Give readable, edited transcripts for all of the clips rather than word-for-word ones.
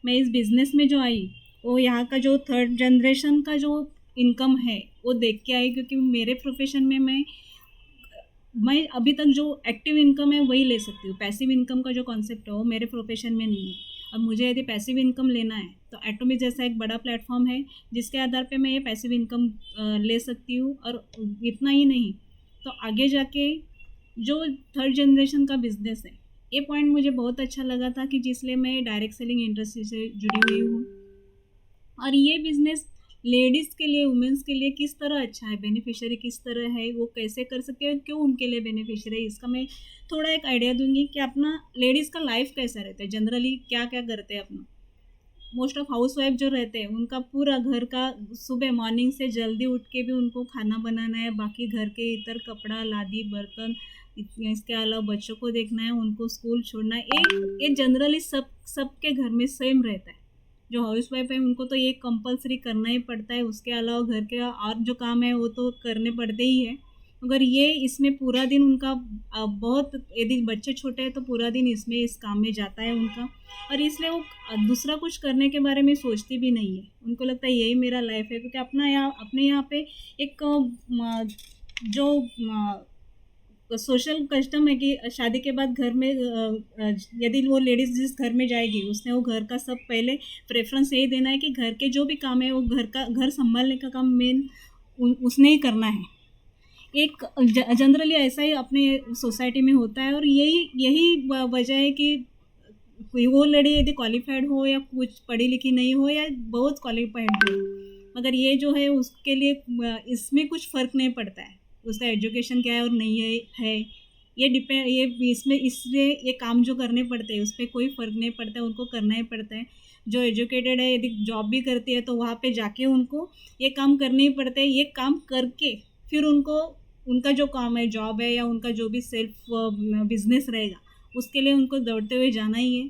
मैं इस बिज़नेस में जो आई, वो यहाँ का जो थर्ड जनरेशन का जो इनकम है वो देख के आई, क्योंकि मेरे प्रोफेशन में मैं अभी तक जो एक्टिव इनकम है वही ले सकती हूँ। पैसिव इनकम का जो कॉन्सेप्ट है वो मेरे प्रोफेशन में नहीं है। अब मुझे यदि पैसिव इनकम लेना है तो एटोमी जैसा एक बड़ा प्लेटफॉर्म है जिसके आधार पे मैं ये पैसिव इनकम ले सकती हूँ। और इतना ही नहीं, तो आगे जाके जो थर्ड जनरेशन का बिजनेस है, ये पॉइंट मुझे बहुत अच्छा लगा था कि जिसलिए मैं डायरेक्ट सेलिंग इंडस्ट्री से जुड़ी हुई हूँ। और ये बिज़नेस लेडीज़ के लिए, वुमेंस के लिए किस तरह अच्छा है, बेनिफिशियरी किस तरह है, वो कैसे कर सकते हैं, क्यों उनके लिए बेनिफिशियरी है, इसका मैं थोड़ा एक आइडिया दूंगी कि अपना लेडीज़ का लाइफ कैसा रहता है, जनरली क्या क्या करते हैं। अपना मोस्ट ऑफ हाउस वाइफ जो रहते हैं उनका पूरा घर का सुबह मॉर्निंग से जल्दी उठ के भी उनको खाना बनाना है, बाकी घर के इतर कपड़ा लादी बर्तन, इसके अलावा बच्चों को देखना है, उनको स्कूल छोड़ना है। ये जनरली सबके घर में सेम रहता है। जो हाउस वाइफ है उनको तो ये कंपलसरी करना ही पड़ता है, उसके अलावा घर के और जो काम है वो तो करने पड़ते ही है। अगर ये इसमें पूरा दिन उनका बहुत, यदि बच्चे छोटे हैं तो पूरा दिन इसमें इस काम में जाता है उनका, और इसलिए वो दूसरा कुछ करने के बारे में सोचती भी नहीं है। उनको लगता है यही मेरा लाइफ है, क्योंकि अपने यहाँ पे एक जो सोशल कस्टम है कि शादी के बाद घर में यदि वो लेडीज़ जिस घर में जाएगी उसने वो घर का सब पहले प्रेफरेंस यही देना है कि घर के जो भी काम है वो घर संभालने का काम मेन उसने ही करना है। एक जनरली ऐसा ही अपने सोसाइटी में होता है, और यही यही वजह है कि कोई वो लड़ी यदि क्वालिफाइड हो या कुछ पढ़ी लिखी नहीं हो या बहुत क्वालिफाइड हो, मगर ये जो है उसके लिए इसमें कुछ फ़र्क नहीं पड़ता है उसका एजुकेशन क्या है और नहीं है। ये डिपेंड, ये इसमें इसलिए ये काम जो करने पड़ते हैं उस पर कोई फ़र्क नहीं पड़ता है, उनको करना ही पड़ता है। जो एजुकेटेड है यदि जॉब भी करती है तो वहाँ पे जाके उनको ये काम करने ही पड़ते हैं। ये काम करके फिर उनको उनका जो काम है, जॉब है या उनका जो भी सेल्फ बिजनेस रहेगा, उसके लिए उनको दौड़ते हुए जाना ही है।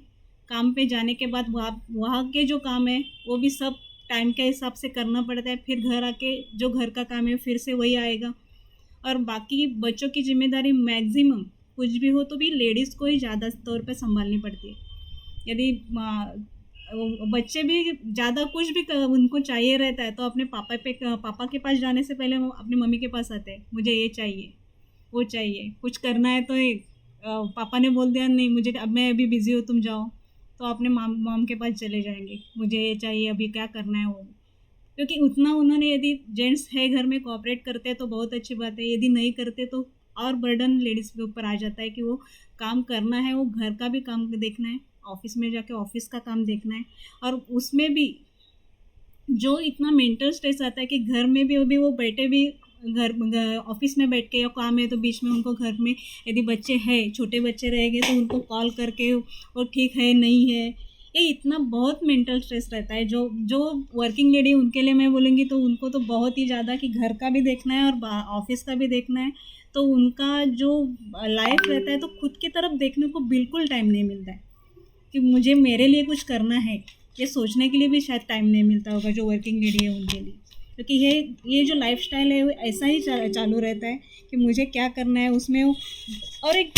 काम पे जाने के बाद वहाँ के जो काम है वो भी सब टाइम के हिसाब से करना पड़ता है। फिर घर आके जो घर का काम है फिर से वही आएगा। और बाकी बच्चों की जिम्मेदारी मैक्सिमम कुछ भी हो तो भी लेडीज़ को ही ज़्यादा तौर पे संभालनी पड़ती है। यदि बच्चे भी ज़्यादा कुछ भी उनको चाहिए रहता है तो अपने पापा के पास जाने से पहले वो अपनी मम्मी के पास आते हैं, मुझे ये चाहिए वो चाहिए, कुछ करना है तो पापा ने बोल दिया नहीं मुझे अब मैं अभी बिज़ी हूँ तुम जाओ, तो अपने मॉम के पास चले जाएंगे, मुझे ये चाहिए अभी क्या करना है वो। क्योंकि उतना उन्होंने, यदि जेंट्स है घर में कोऑपरेट करते हैं तो बहुत अच्छी बात है, यदि नहीं करते तो और बर्डन लेडीज़ के ऊपर आ जाता है कि वो काम करना है, वो घर का भी काम देखना है, ऑफिस में जाके ऑफिस का काम देखना है। और उसमें भी जो इतना मेंटल स्ट्रेस आता है कि घर में भी वो बैठे भी घर ऑफिस में बैठ के या काम है तो बीच में उनको घर में यदि बच्चे हैं, छोटे बच्चे रहेंगे तो उनको कॉल करके वो ठीक है नहीं है, ये इतना बहुत मेंटल स्ट्रेस रहता है। जो जो वर्किंग लेडी उनके लिए मैं बोलूँगी तो उनको तो बहुत ही ज़्यादा कि घर का भी देखना है और ऑफिस का भी देखना है, तो उनका जो लाइफ रहता है तो खुद की तरफ देखने को बिल्कुल टाइम नहीं मिलता है कि मुझे मेरे लिए कुछ करना है, ये सोचने के लिए भी शायद टाइम नहीं मिलता होगा जो वर्किंग लेडी है उनके लिए। क्योंकि ये जो लाइफस्टाइल है वो ऐसा ही चालू रहता है कि मुझे क्या करना है उसमें और एक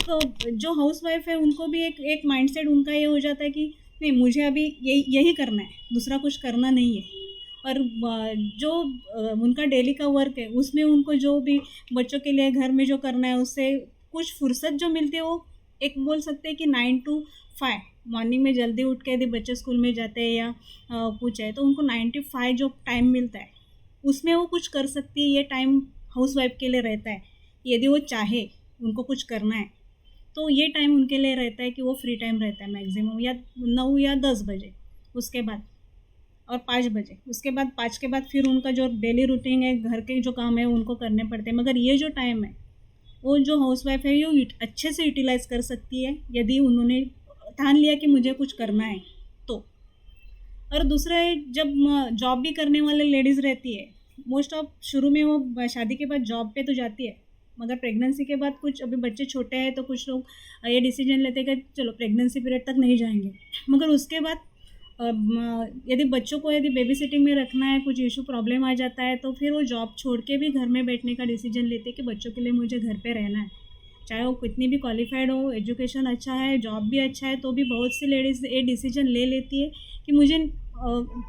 जो हाउस वाइफ है उनको भी एक माइंडसेट उनका ये हो जाता है कि नहीं मुझे अभी यही करना है, दूसरा कुछ करना नहीं है। और जो उनका डेली का वर्क है उसमें उनको जो भी बच्चों के लिए घर में जो करना है उससे कुछ फुर्सत जो मिलती है वो एक बोल सकते हैं कि 9 to 5 मॉर्निंग में जल्दी उठ के यदि बच्चे स्कूल में जाते हैं या कुछ है तो उनको 9 to 5 जो टाइम मिलता है उसमें वो कुछ कर सकती है। ये टाइम हाउस वाइफ के लिए रहता है, यदि वो चाहे उनको कुछ करना है तो ये टाइम उनके लिए रहता है कि वो फ्री टाइम रहता है मैक्सिमम या 9 या 10 बजे, उसके बाद और 5 बजे, उसके बाद 5 के बाद फिर उनका जो डेली रूटीन है घर के जो काम है उनको करने पड़ते हैं। मगर ये जो टाइम है वो जो हाउस वाइफ है ये अच्छे से यूटिलाइज़ कर सकती है यदि उन्होंने ठान लिया कि मुझे कुछ करना है तो। और दूसरा है जब जॉब भी करने वाले लेडीज़ रहती है, मोस्ट ऑफ शुरू में वो शादी के बाद जॉब पे तो जाती है, मगर प्रेगनेंसी के बाद कुछ अभी बच्चे छोटे हैं तो कुछ लोग ये डिसीजन लेते हैं कि चलो प्रेगनेंसी पीरियड तक नहीं जाएंगे, मगर उसके बाद यदि बच्चों को यदि बेबी सिटिंग में रखना है, कुछ इशू प्रॉब्लम आ जाता है तो फिर वो जॉब छोड़ के भी घर में बैठने का डिसीजन लेते हैं कि बच्चों के लिए मुझे घर पे रहना है। चाहे वो कितनी भी क्वालिफाइड हो, एजुकेशन अच्छा है, जॉब भी अच्छा है, तो भी बहुत सी लेडीज़ ये डिसीजन ले लेती है कि मुझे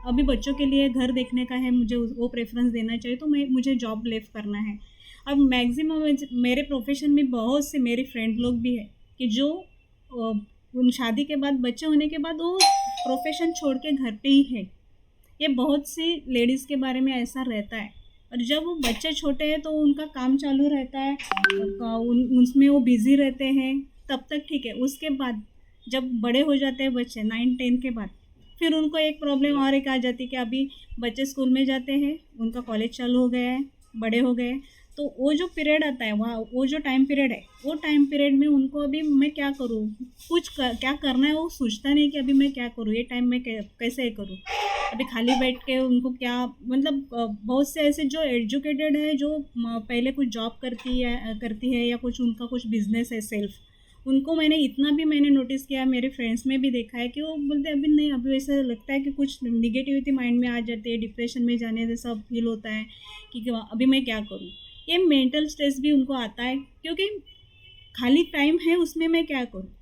अभी बच्चों के लिए घर देखने का है, मुझे वो प्रेफरेंस देना चाहिए, तो मुझे जॉब लेफ्ट करना है। अब मैक्सिमम मेरे प्रोफेशन में बहुत से मेरे फ्रेंड लोग भी है कि जो उन शादी के बाद, बच्चे होने के बाद वो प्रोफेशन छोड़ के घर पे ही है। ये बहुत सी लेडीज़ के बारे में ऐसा रहता है। और जब वो बच्चे छोटे हैं तो उनका काम चालू रहता है, उसमें वो बिज़ी रहते हैं, तब तक ठीक है। उसके बाद जब बड़े हो जाते हैं बच्चे 9-10 के बाद, फिर उनको एक प्रॉब्लम और एक आ जाती है कि अभी बच्चे स्कूल में जाते हैं, उनका कॉलेज चालू हो गया है, बड़े हो गए, तो वो जो पीरियड आता है, वहाँ वो जो टाइम पीरियड है, वो टाइम पीरियड में उनको अभी मैं क्या करूँ, क्या करना है वो सोचता नहीं कि अभी मैं क्या करूँ, ये टाइम मैं कैसे करूँ। अभी खाली बैठ के उनको क्या, मतलब बहुत से ऐसे जो एजुकेटेड है, जो पहले कुछ जॉब करती है या कुछ उनका कुछ बिजनेस है सेल्फ, उनको मैंने नोटिस किया, मेरे फ्रेंड्स में भी देखा है कि वो बोलते अभी नहीं, अभी ऐसा लगता है कि कुछ निगेटिविटी माइंड में आ जाती है, डिप्रेशन में जाने जैसा फील होता है कि अभी मैं क्या करूँ। ये मेंटल स्ट्रेस भी उनको आता है, क्योंकि खाली टाइम है उसमें मैं क्या करूँ।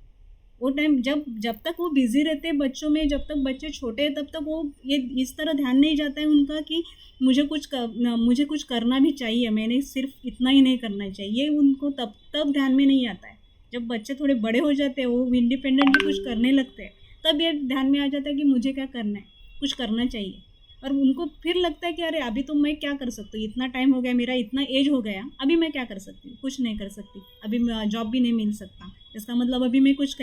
वो टाइम जब तक वो बिज़ी रहते हैं बच्चों में, जब तक बच्चे छोटे हैं, तब तक वो ये इस तरह ध्यान नहीं जाता है उनका कि मुझे कुछ करना भी चाहिए, मैंने सिर्फ इतना ही नहीं करना चाहिए, ये उनको तब ध्यान में नहीं आता है। जब बच्चे थोड़े बड़े हो जाते हैं, वो इंडिपेंडेंटली कुछ करने लगते हैं, तब ये ध्यान में आ जाता है कि मुझे क्या करना है, कुछ करना चाहिए। और उनको फिर लगता है कि अरे अभी तो मैं क्या कर सकती हूँ, इतना टाइम हो गया, मेरा इतना एज हो गया, अभी मैं क्या कर सकती हूँ, कुछ नहीं कर सकती, अभी जॉब भी नहीं मिल सकता, इसका मतलब अभी मैं कुछ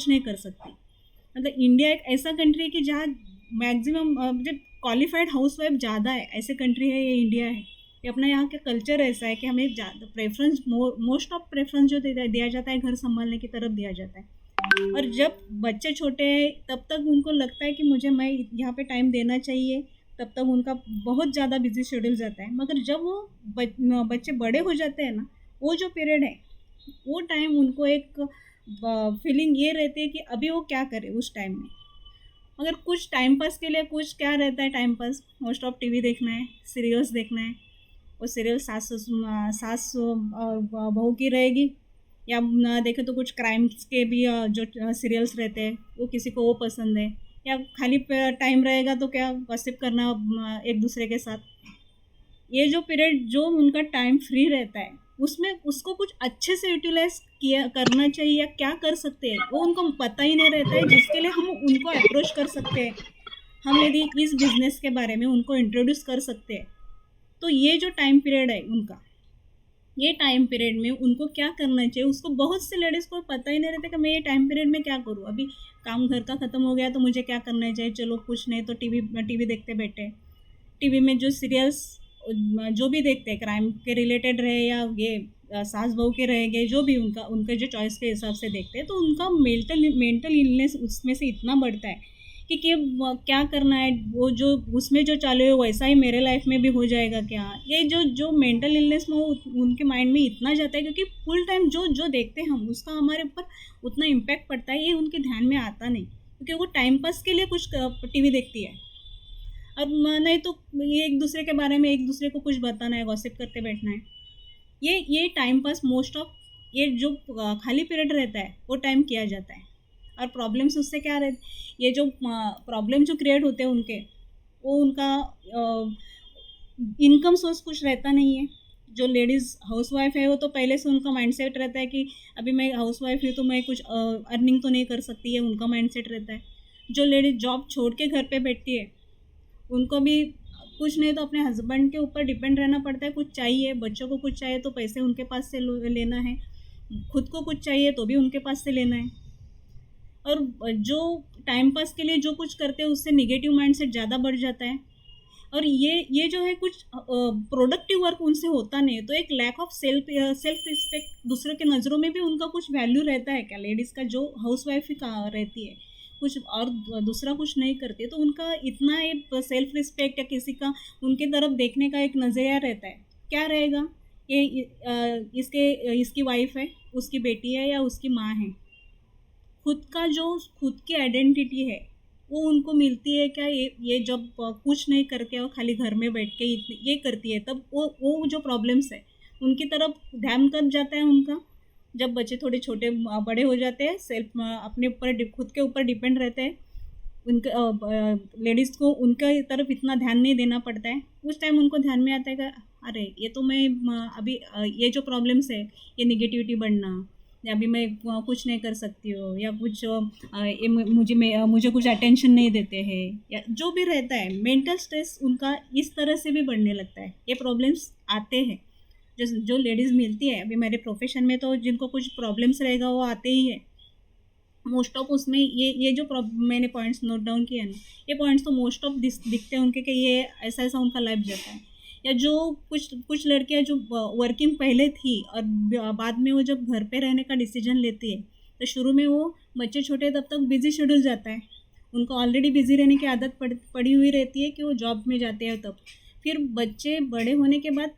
नहीं कर सकती। मतलब इंडिया एक ऐसा कंट्री है कि जहाँ मैक्सिमम जो क्वालिफाइड हाउसवाइफ ज़्यादा है, ऐसे कंट्री है ये इंडिया है। ये अपना यहाँ का कल्चर ऐसा है कि हमें ज़्यादा प्रेफरेंस, मोस्ट ऑफ प्रेफरेंस जो दिया जाता है घर संभालने की तरफ दिया जाता है। और जब बच्चे छोटे हैं तब तक उनको लगता है कि मैं यहाँ पे टाइम देना चाहिए, तब तक उनका बहुत ज़्यादा बिजी शेड्यूल जाता है। मगर जब वो बच्चे बड़े हो जाते हैं ना, वो जो पीरियड है, वो टाइम उनको एक फीलिंग ये रहती है कि अभी वो क्या करे उस टाइम में। मगर कुछ टाइम पास के लिए कुछ क्या रहता है time pass, most of TV देखना है, सीरियल्स देखना है। वो सीरियल सास बहू की रहेगी, या देखें तो कुछ क्राइम्स के भी जो सीरियल्स रहते हैं, वो किसी को वो पसंद है। या खाली टाइम रहेगा तो क्या गॉसिप करना एक दूसरे के साथ। ये जो पीरियड जो उनका टाइम फ्री रहता है, उसमें उसको कुछ अच्छे से यूटिलाइज करना चाहिए, या क्या कर सकते हैं वो उनको पता ही नहीं रहता है, जिसके लिए हम उनको अप्रोच कर सकते हैं। हम यदि इस बिज़नेस के बारे में उनको इंट्रोड्यूस कर सकते हैं, तो ये जो टाइम पीरियड है उनका, ये टाइम पीरियड में उनको क्या करना चाहिए, उसको बहुत से लेडीज़ को पता ही नहीं रहता कि मैं ये टाइम पीरियड में क्या करूँ। अभी काम घर का ख़त्म हो गया तो मुझे क्या करना चाहिए, चलो कुछ नहीं तो टीवी देखते बैठे। टीवी में जो सीरियल्स जो भी देखते हैं, क्राइम के रिलेटेड रहे या ये सास बहू के रहेंगे, जो भी उनके जो चॉइस के हिसाब से देखते हैं, तो उनका मेंटल इलनेस उसमें से इतना बढ़ता है कि क्या करना है, वो जो उसमें जो चालू है वैसा ही मेरे लाइफ में भी हो जाएगा क्या। ये जो मेंटल इलनेस में वो उनके माइंड में इतना जाता है, क्योंकि फुल टाइम जो देखते हैं हम, उसका हमारे ऊपर उतना इम्पैक्ट पड़ता है, ये उनके ध्यान में आता नहीं, क्योंकि वो टाइम पास के लिए कुछ टीवी देखती है। अब नहीं तो ये एक दूसरे के बारे में एक दूसरे को कुछ बताना है, गॉसिप करते बैठना है। ये टाइम पास मोस्ट ऑफ ये जो खाली पीरियड रहता है वो टाइम किया जाता है। और प्रॉब्लम्स उससे क्या रहते, ये जो प्रॉब्लम जो क्रिएट होते हैं उनके, वो उनका इनकम सोर्स कुछ रहता नहीं है। जो लेडीज़ हाउसवाइफ है वो तो पहले से उनका माइंडसेट रहता है कि अभी मैं हाउसवाइफ हूँ तो मैं कुछ अर्निंग तो नहीं कर सकती है, उनका माइंडसेट रहता है। जो लेडीज़ जॉब छोड़ के घर पे बैठती है, उनको भी कुछ नहीं तो अपने हस्बैंड के ऊपर डिपेंड रहना पड़ता है। कुछ चाहिए, बच्चों को कुछ चाहिए तो पैसे उनके पास से लेना है, खुद को कुछ चाहिए तो भी उनके पास से लेना है। और जो टाइम पास के लिए जो कुछ करते हैं उससे निगेटिव माइंडसेट ज़्यादा बढ़ जाता है। और ये जो है कुछ प्रोडक्टिव वर्क उनसे होता नहीं है, तो एक लैक ऑफ सेल्फ रिस्पेक्ट, दूसरे के नज़रों में भी उनका कुछ वैल्यू रहता है क्या, लेडीज़ का जो हाउसवाइफ ही रहती है, कुछ और दूसरा कुछ नहीं करती, तो उनका इतना एक सेल्फ रिस्पेक्ट या किसी का उनके तरफ देखने का एक नज़रिया रहता है, क्या रहेगा। इसकी वाइफ है, उसकी बेटी है या उसकी माँ है, खुद की आइडेंटिटी है वो उनको मिलती है क्या, ये जब कुछ नहीं करके और खाली घर में बैठ के ये करती है, तब वो जो प्रॉब्लम्स है उनकी तरफ ध्यान कब जाता है उनका, जब बच्चे थोड़े छोटे बड़े हो जाते हैं, सेल्फ अपने ऊपर खुद के ऊपर डिपेंड रहते हैं, उनका लेडीज़ को उनका तरफ इतना ध्यान नहीं देना पड़ता है, उस टाइम उनको ध्यान में आता है कि अरे ये तो मैं अभी ये जो प्रॉब्लम्स है, ये निगेटिविटी बढ़ना, या अभी मैं कुछ नहीं कर सकती हूँ, या कुछ ये मुझे कुछ अटेंशन नहीं देते हैं, या जो भी रहता है मेंटल स्ट्रेस उनका इस तरह से भी बढ़ने लगता है। ये प्रॉब्लम्स आते हैं जो लेडीज़ मिलती है अभी मेरे प्रोफेशन में, तो जिनको कुछ प्रॉब्लम्स रहेगा वो आते ही है मोस्ट ऑफ। उसमें ये जो मैंने पॉइंट्स नोट डाउन किए ना, ये पॉइंट्स तो मोस्ट ऑफ दिखते हैं उनके कि ये ऐसा ऐसा उनका लाइफ जाता है। या जो कुछ लड़कियां जो वर्किंग पहले थी और बाद में वो जब घर पे रहने का डिसीजन लेती है, तो शुरू में वो बच्चे छोटे तब तक बिजी शेड्यूल जाता है, उनको ऑलरेडी बिजी रहने की आदत पड़ी हुई रहती है कि वो जॉब में जाते हैं। तब फिर बच्चे बड़े होने के बाद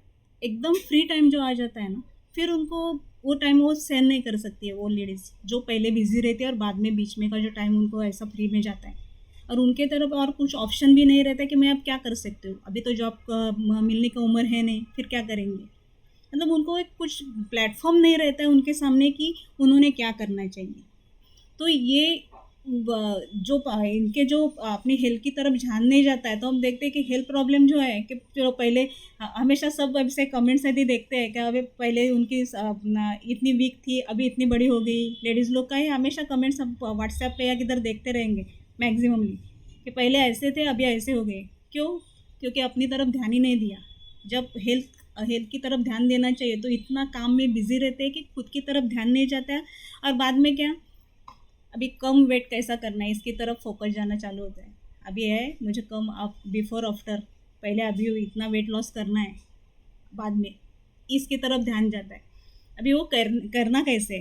एकदम फ्री टाइम जो आ जाता है ना, फिर उनको वो टाइम वो सहन नहीं कर सकती है वो लेडीज़ जो पहले बिजी रहती है, और बाद में बीच में का जो टाइम उनको ऐसा फ्री में जाता है, और उनके तरफ और कुछ ऑप्शन भी नहीं रहता कि मैं अब क्या कर सकती हूँ, अभी तो जॉब मिलने की उम्र है नहीं, फिर क्या करेंगे। मतलब उनको एक कुछ प्लेटफॉर्म नहीं रहता है उनके सामने कि उन्होंने क्या करना चाहिए। तो ये जो इनके जो अपनी हेल्थ की तरफ ध्यान नहीं जाता है, तो हम देखते हैं कि हेल्थ प्रॉब्लम जो है कि चलो पहले हमेशा सब ऐसे कमेंट्स यदि देखते हैं कि अभी पहले उनकी इतनी वीक थी, अभी इतनी बड़ी हो गई। लेडीज़ लोग का ही हमेशा कमेंट्स हम व्हाट्सएप पे या किधर देखते रहेंगे मैक्सिममली, कि पहले ऐसे थे अभी ऐसे हो गए। क्यों? क्योंकि अपनी तरफ ध्यान ही नहीं दिया। जब हेल्थ की तरफ ध्यान देना चाहिए तो इतना काम में बिजी रहते हैं कि खुद की तरफ ध्यान नहीं जाता है, और बाद में क्या, अभी कम वेट कैसा करना है इसकी तरफ फोकस जाना चालू होता है। अभी है मुझे कम अप बिफोर आफ्टर, पहले अभी इतना वेट लॉस करना है, बाद में इसकी तरफ ध्यान जाता है। अभी वो करना कैसे,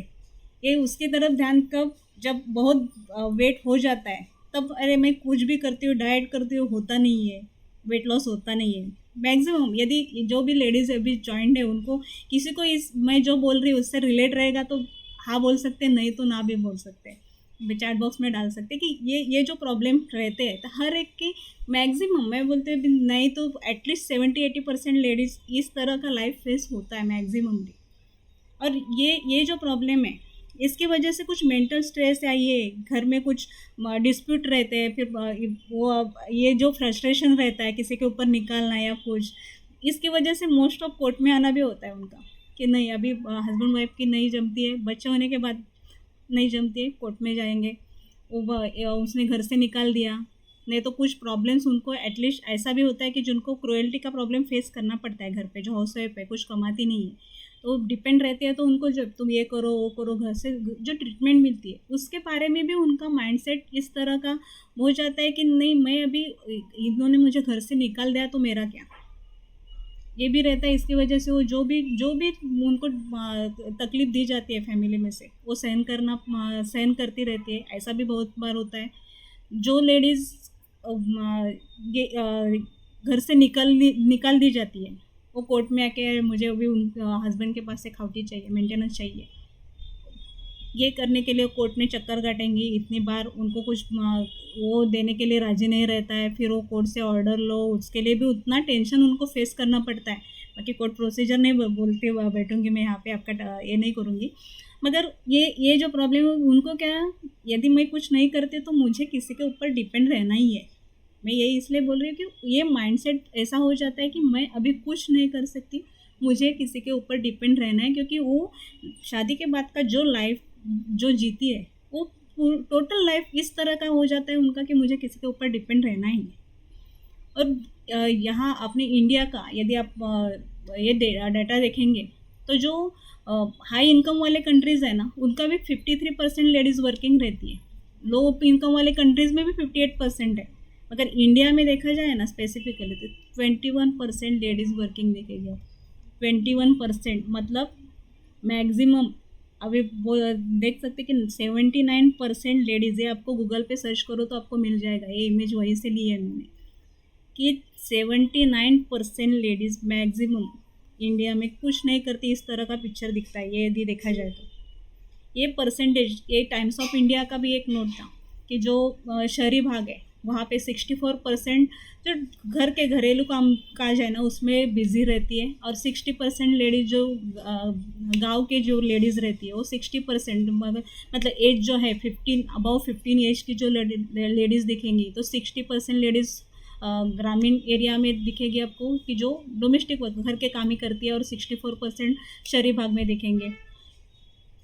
ये उसकी तरफ ध्यान कब, जब बहुत वेट हो जाता है तब अरे मैं कुछ भी करती हूँ, डाइट करती हूँ, होता नहीं है, वेट लॉस होता नहीं है। मैक्सिमम यदि जो भी लेडीज़ अभी जॉइंट है उनको किसी को इस मैं जो बोल रही हूँ उससे रिलेट रहेगा तो हाँ बोल सकते, नहीं तो ना भी बोल सकते, चैट बॉक्स में डाल सकते कि ये जो प्रॉब्लम रहते हैं तो हर एक की मैक्सिमम मैं बोलते नहीं तो एटलीस्ट 70-80% लेडीज़ इस तरह का लाइफ फेस होता है मैक्सिममली। और ये जो प्रॉब्लम है इसकी वजह से कुछ मेंटल स्ट्रेस या ये घर में कुछ डिस्प्यूट रहते हैं, फिर वो ये जो फ्रस्ट्रेशन रहता है किसी के ऊपर निकालना या कुछ, इसकी वजह से मोस्ट ऑफ कोर्ट में आना भी होता है उनका कि नहीं अभी हस्बैंड वाइफ की नहीं जमती है, बच्चे होने के बाद नहीं जमती है, कोर्ट में जाएंगे। उसने घर से निकाल दिया, नहीं तो कुछ प्रॉब्लम्स उनको एटलीस्ट ऐसा भी होता है कि जिनको क्रुएल्टी का प्रॉब्लम फेस करना पड़ता है घर पे, जो हाउस वाइफ है कुछ कमाती नहीं है तो डिपेंड रहती है, तो उनको जब तुम ये करो वो करो, घर से जो ट्रीटमेंट मिलती है उसके बारे में भी उनका माइंडसेट इस तरह का हो जाता है कि नहीं मैं अभी इन्होंने मुझे घर से निकाल दिया तो मेरा क्या, ये भी रहता है। इसकी वजह से वो जो भी उनको तकलीफ़ दी जाती है फैमिली में से वो सहन करती रहती है। ऐसा भी बहुत बार होता है जो लेडीज़ ये घर से निकाल दी जाती है, वो कोर्ट में आके मुझे अभी उन हस्बैंड के पास से खाउटी चाहिए, मेंटेनेंस चाहिए, ये करने के लिए कोर्ट में चक्कर काटेंगी इतनी बार, उनको कुछ वो देने के लिए राज़ी नहीं रहता है, फिर वो कोर्ट से ऑर्डर लो, उसके लिए भी उतना टेंशन उनको फेस करना पड़ता है। बाकी कोर्ट प्रोसीजर नहीं बोलते हुआ बैठूंगी मैं यहाँ पे, आपका ये नहीं करूँगी, मगर ये जो प्रॉब्लम है उनको क्या, यदि मैं कुछ नहीं करती तो मुझे किसी के ऊपर डिपेंड रहना ही है। मैं यही इसलिए बोल रही हूँ कि ये माइंडसेट ऐसा हो जाता है कि मैं अभी कुछ नहीं कर सकती, मुझे किसी के ऊपर डिपेंड रहना है, क्योंकि वो शादी के बाद का जो लाइफ जो जीती है वो टोटल लाइफ इस तरह का हो जाता है उनका कि मुझे किसी के ऊपर डिपेंड रहना ही है। और यहाँ अपने इंडिया का यदि आप ये डाटा देखेंगे तो जो हाई इनकम वाले कंट्रीज़ है ना उनका भी 53% लेडीज़ वर्किंग रहती है, लो इनकम वाले कंट्रीज़ में भी 58% है, मगर इंडिया में देखा जाए ना स्पेसिफिकली तो 21% लेडीज़ वर्किंग देखेगी आप, 21%, मतलब मैक्सिमम अभी वो देख सकते कि 79% लेडीज़ है, आपको गूगल पे सर्च करो तो आपको मिल जाएगा, ये इमेज वहीं से ली है मैंने, कि 79% लेडीज़ मैक्सिमम इंडिया में कुछ नहीं करती, इस तरह का पिक्चर दिखता है ये यदि देखा जाए तो। ये परसेंटेज ये टाइम्स ऑफ इंडिया का भी एक नोट था कि जो शहरी भाग है वहाँ पे 64% जो घर के घरेलू काम काज है ना उसमें बिजी रहती है, और 60% लेडीज जो गांव के जो लेडीज़ रहती है वो 60%, मगर मतलब एज जो है 15 एज की जो लेडीज़ दिखेंगी तो 60% लेडीज़ ग्रामीण एरिया में दिखेगी आपको कि जो डोमेस्टिक वर्क घर के काम ही करती है, और 64% शहरी भाग में दिखेंगे।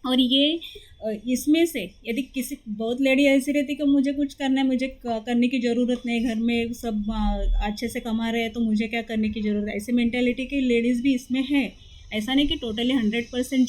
और ये इसमें से यदि किसी बहुत लेडी ऐसी रहती कि मुझे कुछ करना है, मुझे करने की ज़रूरत नहीं, घर में सब अच्छे से कमा रहे हैं तो मुझे क्या करने की ज़रूरत है, ऐसी मेंटेलिटी की लेडीज़ भी इसमें है। ऐसा नहीं कि टोटली 100%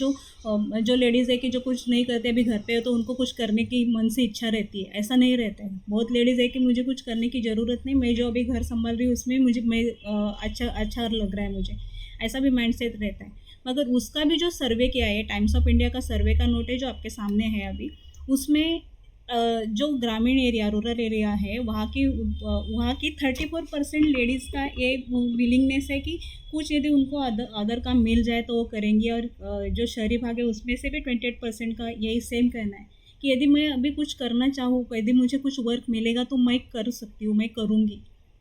जो लेडीज़ है कि जो कुछ नहीं करते अभी घर पे हो तो उनको कुछ करने की मन से इच्छा रहती है, ऐसा नहीं रहता है। बहुत लेडीज़ है कि मुझे कुछ करने की ज़रूरत नहीं, मैं जो अभी घर संभाल रही हूँ उसमें मुझे अच्छा अच्छा लग रहा है मुझे, ऐसा भी माइंड सेट रहता है। मगर उसका भी जो सर्वे किया है, टाइम्स ऑफ इंडिया का सर्वे का नोट है जो आपके सामने है अभी, उसमें जो ग्रामीण एरिया रूरल एरिया है वहाँ की 34% लेडीज़ का ये विलिंगनेस है कि कुछ यदि उनको अदर काम मिल जाए तो वो करेंगी, और जो शहरी भाग है उसमें से भी 28% का यही सेम कहना है कि यदि मैं अभी कुछ करना चाहूँ, यदि मुझे कुछ वर्क मिलेगा तो मैं कर सकती हूँ, मैं करूँगी,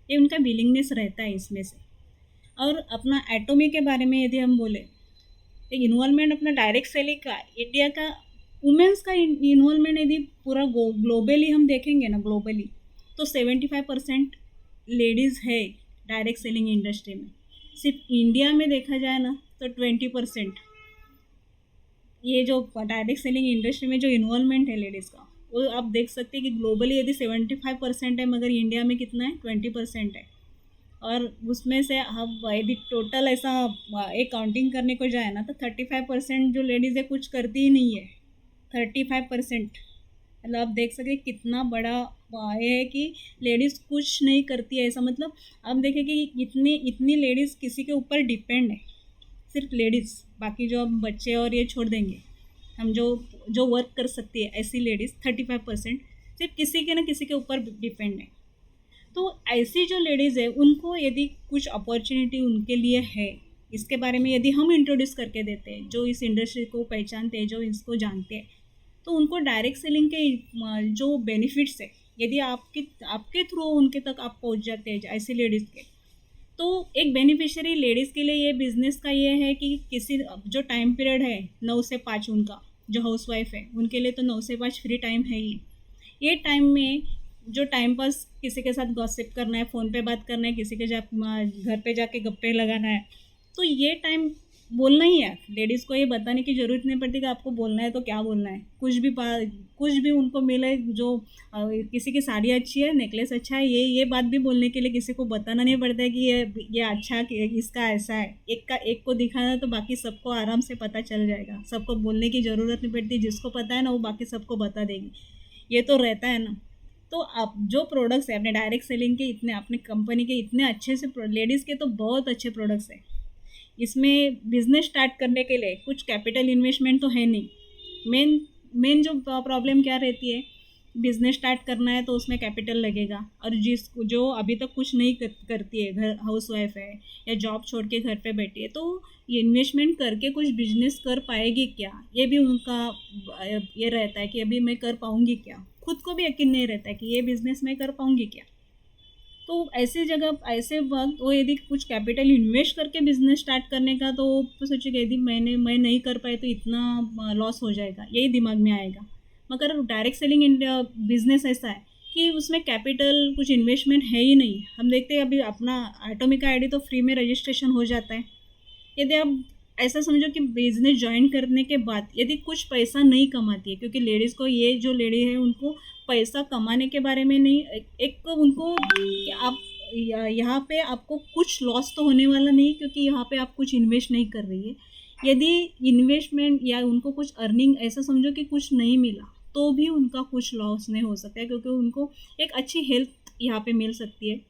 ये उनका विलिंगनेस रहता है इसमें से। और अपना एटोमी के बारे में यदि हम बोले, इन्वॉल्वमेंट अपना डायरेक्ट सेलिंग का इंडिया का वुमेंस का इन्वॉल्वमेंट यदि पूरा ग्लोबली हम देखेंगे ना, ग्लोबली तो 75% लेडीज़ है डायरेक्ट सेलिंग इंडस्ट्री में। सिर्फ इंडिया में देखा जाए ना तो 20% ये जो डायरेक्ट सेलिंग इंडस्ट्री में जो इन्वॉल्वमेंट है लेडीज़ का, वो आप देख सकते हैं कि ग्लोबली यदि 75% है मगर इंडिया में कितना है, 20% है। और उसमें से हम यदि टोटल ऐसा एक काउंटिंग करने को जाए ना तो 35% जो लेडीज़ है कुछ करती ही नहीं है। 35%, मतलब आप देख सकते कितना बड़ा ये है कि लेडीज़ कुछ नहीं करती है, ऐसा मतलब आप देखें कि इतनी इतनी लेडीज़ किसी के ऊपर डिपेंड है, सिर्फ लेडीज़, बाकी जो हम बच्चे और ये छोड़ देंगे, हम जो जो वर्क कर सकती है ऐसी लेडीज़ 35% सिर्फ किसी के ना किसी के ऊपर डिपेंड है। तो ऐसी जो लेडीज़ है उनको यदि कुछ अपॉर्चुनिटी उनके लिए है, इसके बारे में यदि हम इंट्रोड्यूस करके देते हैं, जो इस इंडस्ट्री को पहचानते हैं, जो इसको जानते हैं, तो उनको डायरेक्ट सेलिंग के जो बेनिफिट्स है यदि आपके थ्रू उनके तक आप पहुंच जाते हैं ऐसी लेडीज़ के, तो एक बेनिफिशियरी लेडीज़ के लिए ये बिज़नेस का ये है कि किसी जो टाइम पीरियड है 9 से 5 उनका जो हाउस वाइफ है उनके लिए तो 9 से 5 फ्री टाइम है ही। ये टाइम में जो टाइम पास किसी के साथ गॉसिप करना है, फ़ोन पे बात करना है, किसी के घर पे जाके गप्पे लगाना है, तो ये टाइम बोलना ही है। लेडीज़ को ये बताने की ज़रूरत नहीं पड़ती कि आपको बोलना है तो क्या बोलना है, कुछ भी उनको मिले, जो किसी की साड़ी अच्छी है, नेकलेस अच्छा है, ये बात भी बोलने के लिए किसी को बताना नहीं पड़ता है कि ये अच्छा कि इसका ऐसा है। एक को दिखाना तो बाकी सबको आराम से पता चल जाएगा, सबको बोलने की ज़रूरत नहीं पड़ती, जिसको पता है ना वो बाकी सबको बता देगी, ये तो रहता है ना। तो आप जो प्रोडक्ट्स है अपने डायरेक्ट सेलिंग के, इतने अपने कंपनी के इतने अच्छे से लेडीज़ के तो बहुत अच्छे प्रोडक्ट्स हैं। इसमें बिजनेस स्टार्ट करने के लिए कुछ कैपिटल इन्वेस्टमेंट तो है नहीं। मेन जो प्रॉब्लम क्या रहती है, बिजनेस स्टार्ट करना है तो उसमें कैपिटल लगेगा, और जो अभी तक कुछ नहीं करती है, घर हाउस वाइफ है या जॉब छोड़ के घर पे बैठी है, तो ये इन्वेस्टमेंट करके कुछ बिजनेस कर पाएगी क्या, ये भी उनका ये रहता है कि अभी मैं कर पाऊँगी क्या, खुद को भी यकीन नहीं रहता है कि ये बिज़नेस मैं कर पाऊँगी क्या। तो ऐसी जगह ऐसे वक्त वो यदि कुछ कैपिटल इन्वेस्ट करके बिजनेस स्टार्ट करने का, तो सोचेगा यदि मैं नहीं कर पाए तो इतना लॉस हो जाएगा, यही दिमाग में आएगा। मगर डायरेक्ट सेलिंग इंडिया बिजनेस ऐसा है कि उसमें कैपिटल कुछ इन्वेस्टमेंट है ही नहीं। हम देखते हैं अभी अपना एटॉमिक आईडी तो फ्री में रजिस्ट्रेशन हो जाता है। यदि आप ऐसा समझो कि बिजनेस ज्वाइन करने के बाद यदि कुछ पैसा नहीं कमाती है, क्योंकि लेडीज़ को, ये जो लेडी है उनको पैसा कमाने के बारे में नहीं, एक तो उनको कि आप यहाँ पे आपको कुछ लॉस तो होने वाला नहीं, क्योंकि यहाँ पे आप कुछ इन्वेस्ट नहीं कर रही है। यदि इन्वेस्टमेंट या उनको कुछ अर्निंग ऐसा समझो कि कुछ नहीं मिला तो भी उनका कुछ लॉस नहीं हो सकता है, क्योंकि उनको एक अच्छी हेल्थ यहाँ पे मिल सकती है,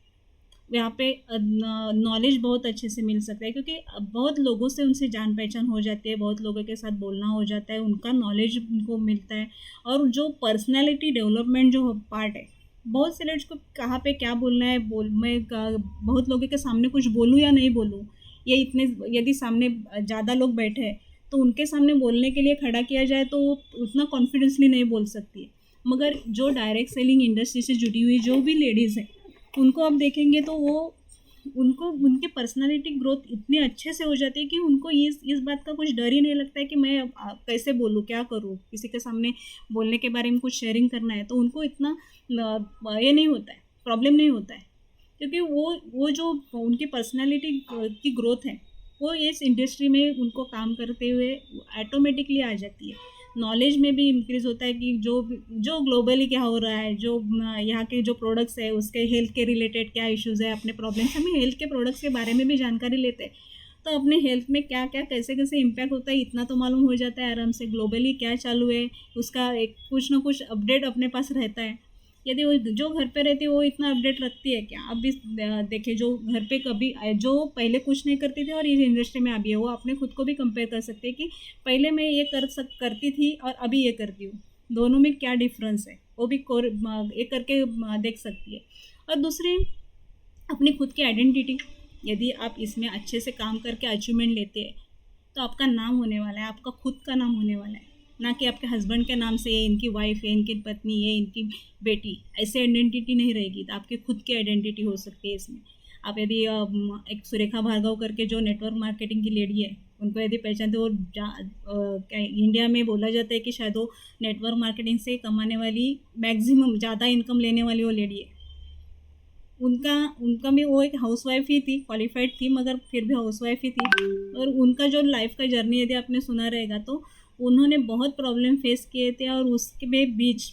यहाँ पे नॉलेज बहुत अच्छे से मिल सकता है, क्योंकि बहुत लोगों से उनसे जान पहचान हो जाती है, बहुत लोगों के साथ बोलना हो जाता है, उनका नॉलेज उनको मिलता है। और जो पर्सनालिटी डेवलपमेंट जो पार्ट है, बहुत से लोग को कहाँ पे क्या बोलना है, बहुत लोगों के सामने कुछ बोलूँ या नहीं बोलूँ, ये इतने यदि सामने ज़्यादा लोग बैठे हैं तो उनके सामने बोलने के लिए खड़ा किया जाए तो वो उतना कॉन्फिडेंसली नहीं बोल सकती है। मगर जो डायरेक्ट सेलिंग इंडस्ट्री से जुड़ी हुई जो भी लेडीज़ हैं, उनको आप देखेंगे तो वो उनको उनकी पर्सनालिटी ग्रोथ इतनी अच्छे से हो जाती है कि उनको इस बात का कुछ डर ही नहीं लगता है कि मैं कैसे बोलूँ, क्या करूँ, किसी के सामने बोलने के बारे में कुछ शेयरिंग करना है तो उनको इतना ये नहीं होता है, प्रॉब्लम नहीं होता है, क्योंकि वो जो उनकी पर्सनालिटी की ग्रोथ है वो इस इंडस्ट्री में उनको काम करते हुए ऑटोमेटिकली आ जाती है। नॉलेज में भी इंक्रीज़ होता है कि जो ग्लोबली क्या हो रहा है, जो यहाँ के जो प्रोडक्ट्स है उसके हेल्थ के रिलेटेड क्या इश्यूज़ है, अपने प्रॉब्लम्स, हमें हेल्थ के प्रोडक्ट्स के बारे में भी जानकारी लेते हैं तो अपने हेल्थ में क्या क्या कैसे कैसे इम्पैक्ट होता है इतना तो मालूम हो जाता है आराम से। ग्लोबली क्या चालू है उसका एक कुछ ना कुछ अपडेट अपने पास रहता है। यदि वो जो घर पे रहती है वो इतना अपडेट रखती है क्या? अब भी देखें जो घर पे कभी जो पहले कुछ नहीं करती थी और इस इंडस्ट्री में अभी है, वो अपने खुद को भी कंपेयर कर सकते हैं कि पहले मैं ये करती थी और अभी ये करती हूँ, दोनों में क्या डिफरेंस है, वो भी ये करके देख सकती है। और दूसरी, अपनी खुद की आइडेंटिटी, यदि आप इसमें अच्छे से काम करके अचीवमेंट लेते हैं तो आपका नाम होने वाला है, आपका खुद का नाम होने वाला है, ना कि आपके हस्बैंड के नाम से ये इनकी वाइफ है, इनकी पत्नी है, इनकी बेटी, ऐसे आइडेंटिटी नहीं रहेगी। तो आपकी खुद की आइडेंटिटी हो सकती है इसमें। आप यदि एक सुरेखा भार्गव करके जो नेटवर्क मार्केटिंग की लेडी है उनको यदि पहचानते हो, क्या इंडिया में बोला जाता है कि शायद वो नेटवर्क मार्केटिंग से कमाने वाली मैक्सिमम ज़्यादा इनकम लेने वाली वो लेडी है। उनका उनका भी वो एक हाउसवाइफ ही थी, क्वालिफाइड थी मगर फिर भी हाउसवाइफ ही थी। और उनका जो लाइफ का जर्नी यदि आपने सुना रहेगा तो उन्होंने बहुत प्रॉब्लम फेस किए थे और उसके बीच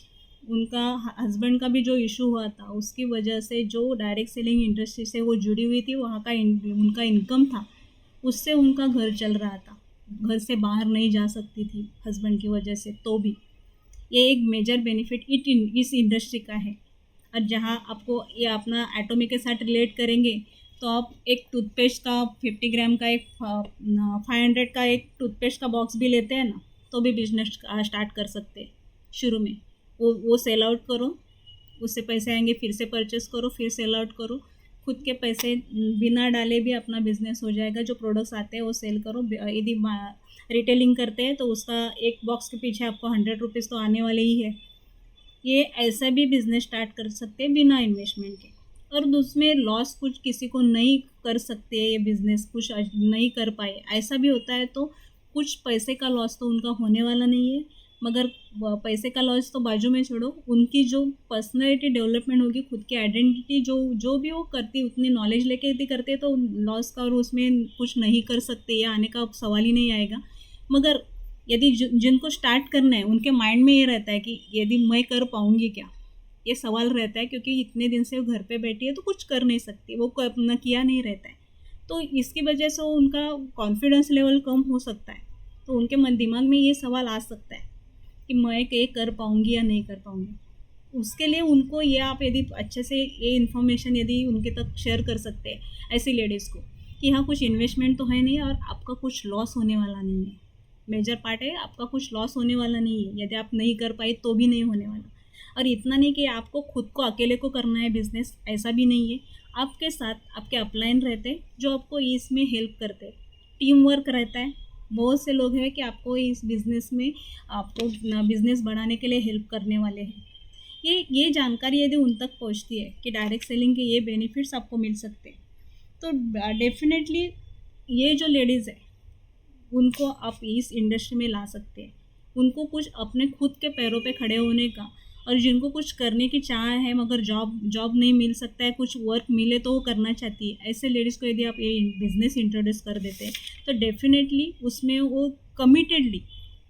उनका हस्बैंड का भी जो इशू हुआ था उसकी वजह से जो डायरेक्ट सेलिंग इंडस्ट्री से वो जुड़ी हुई थी, वहाँ का उनका इनकम था, उससे उनका घर चल रहा था। घर से बाहर नहीं जा सकती थी हस्बैंड की वजह से। तो भी ये एक मेजर बेनिफिट इस इंडस्ट्री का है। और जहाँ आपको ये अपना एटोमी के साथ रिलेट करेंगे तो आप एक टूथपेस्ट का 50 ग्राम का एक 500 का एक टूथपेस्ट का बॉक्स भी लेते हैं ना, तो भी बिजनेस स्टार्ट कर सकते हैं। शुरू में वो सेल आउट करो, उससे पैसे आएंगे, फिर से परचेस करो, फिर सेल आउट करो, खुद के पैसे बिना डाले भी अपना बिजनेस हो जाएगा। जो प्रोडक्ट्स आते हैं वो सेल करो। यदि रिटेलिंग करते हैं तो उसका एक बॉक्स के पीछे आपको 100 रुपीज़ तो आने वाले ही है। ये ऐसा भी बिजनेस स्टार्ट कर सकते हैं बिना इन्वेस्टमेंट के। और उसमें लॉस कुछ किसी को नहीं कर सकते, ये बिजनेस कुछ नहीं कर पाए ऐसा भी होता है तो कुछ पैसे का लॉस तो उनका होने वाला नहीं है। मगर पैसे का लॉस तो बाजू में छोड़ो, उनकी जो पर्सनैलिटी डेवलपमेंट होगी, खुद की आइडेंटिटी जो भी वो करती, उतनी नॉलेज लेके यदि करते तो लॉस का और उसमें कुछ नहीं कर सकते, ये आने का सवाल ही नहीं आएगा। मगर यदि जिनको स्टार्ट करना है उनके माइंड में ये रहता है कि यदि मैं कर पाऊँगी क्या, ये सवाल रहता है, क्योंकि इतने दिन से वो घर पे बैठी है तो कुछ कर नहीं सकती, वो अपना किया नहीं रहता है, तो इसकी वजह से उनका कॉन्फिडेंस लेवल कम हो सकता है। तो उनके दिमाग में ये सवाल आ सकता है कि मैं ये कर पाऊँगी या नहीं कर पाऊँगी। उसके लिए उनको ये आप यदि अच्छे से ये इन्फॉर्मेशन यदि उनके तक शेयर कर सकते हैं ऐसी लेडीज़ को कि हाँ कुछ इन्वेस्टमेंट तो है नहीं और आपका कुछ लॉस होने वाला नहीं है। मेजर पार्ट है, आपका कुछ लॉस होने वाला नहीं है, यदि आप नहीं कर पाए तो भी नहीं होने वाला। और इतना नहीं कि आपको खुद को अकेले को करना है बिजनेस, ऐसा भी नहीं है। आपके साथ आपके अपलाइन रहते हैं जो आपको इसमें हेल्प करते हैं, टीम वर्क रहता है। बहुत से लोग हैं कि आपको इस बिज़नेस में आपको बिज़नेस बढ़ाने के लिए हेल्प करने वाले हैं। ये जानकारी यदि उन तक पहुंचती है कि डायरेक्ट सेलिंग के ये बेनिफिट्स आपको मिल सकते हैं तो डेफिनेटली ये जो लेडीज़ है उनको आप इस इंडस्ट्री में ला सकते हैं। उनको कुछ अपने खुद के पैरों पे खड़े होने का, और जिनको कुछ करने की चाह है मगर जॉब नहीं मिल सकता है, कुछ वर्क मिले तो वो करना चाहती है, ऐसे लेडीज़ को यदि आप ये बिज़नेस इंट्रोड्यूस कर देते हैं तो डेफिनेटली उसमें वो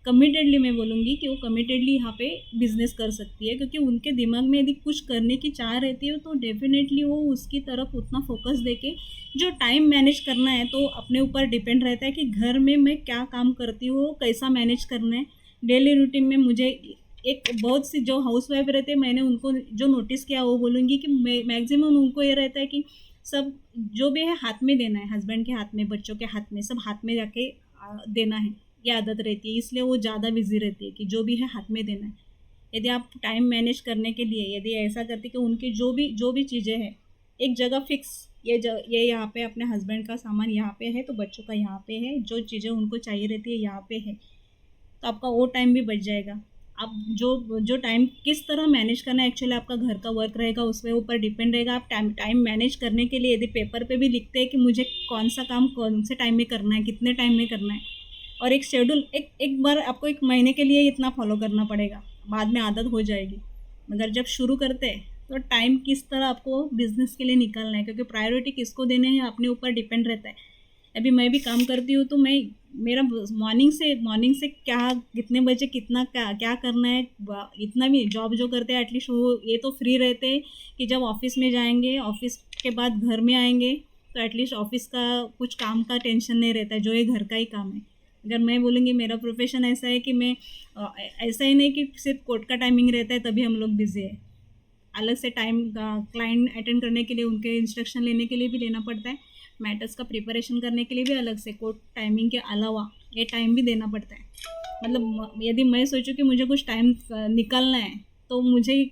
कमिटेडली मैं बोलूँगी कि वो कमिटेडली यहाँ पे बिज़नेस कर सकती है, क्योंकि उनके दिमाग में यदि कुछ करने की चाह रहती है तो डेफिनेटली वो उसकी तरफ उतना फोकस देके, जो टाइम मैनेज करना है तो अपने ऊपर डिपेंड रहता है कि घर में मैं क्या काम करती हूँ, कैसा मैनेज करना है। डेली रूटीन में मुझे एक बहुत सी जो हाउसवाइफ रहते हैं, मैंने उनको जो नोटिस किया वो बोलूँगी कि मैक्सिमम उनको ये रहता है कि सब जो भी है हाथ में देना है, हस्बैंड के हाथ में, बच्चों के हाथ में, सब हाथ में जाके देना है, ये आदत रहती है। इसलिए वो ज़्यादा बिजी रहती है कि जो भी है हाथ में देना है। यदि आप टाइम मैनेज करने के लिए यदि ऐसा करते कि उनकी जो भी चीज़ें हैं एक जगह फिक्स, ये यहाँ पे अपने हस्बैंड का सामान यहाँ पे है तो बच्चों का यहाँ पे है, जो चीज़ें उनको चाहिए रहती है यहाँ पे है, तो आपका वो टाइम भी बच जाएगा। आप जो जो टाइम किस तरह मैनेज करना है, एक्चुअली आपका घर का वर्क रहेगा उसके ऊपर डिपेंड रहेगा। आप टाइम टाइम मैनेज करने के लिए यदि पेपर पे भी लिखते हैं कि मुझे कौन सा काम कौन से टाइम में करना है, कितने टाइम में करना है, और एक शेड्यूल, एक बार आपको 1 महीने के लिए इतना फॉलो करना पड़ेगा, बाद में आदत हो जाएगी। मगर जब शुरू करते हैं तो टाइम किस तरह आपको बिजनेस के लिए निकालना है, क्योंकि प्रायोरिटी किसको देने हैं अपने ऊपर डिपेंड रहता है। अभी मैं भी काम करती हूँ तो मैं मेरा मॉर्निंग से क्या कितने बजे कितना क्या क्या करना है, इतना भी जॉब जो करते हैं एटलीस्ट वो ये तो फ्री रहते हैं कि जब ऑफिस में जाएंगे, ऑफिस के बाद घर में आएंगे तो एटलीस्ट ऑफिस का कुछ काम का टेंशन नहीं रहता है, जो ये घर का ही काम है। अगर मैं बोलूँगी मेरा प्रोफेशन ऐसा है कि मैं ऐसा ही नहीं कि सिर्फ कोर्ट का टाइमिंग रहता है तभी हम लोग बिजी है। अलग से टाइम क्लाइंट अटेंड करने के लिए उनके इंस्ट्रक्शन लेने के लिए भी लेना पड़ता है, मैटर्स का प्रिपरेशन करने के लिए भी अलग से कोर्ट टाइमिंग के अलावा ये टाइम भी देना पड़ता है। मतलब यदि मैं सोचूं कि मुझे कुछ टाइम निकालना है तो मुझे,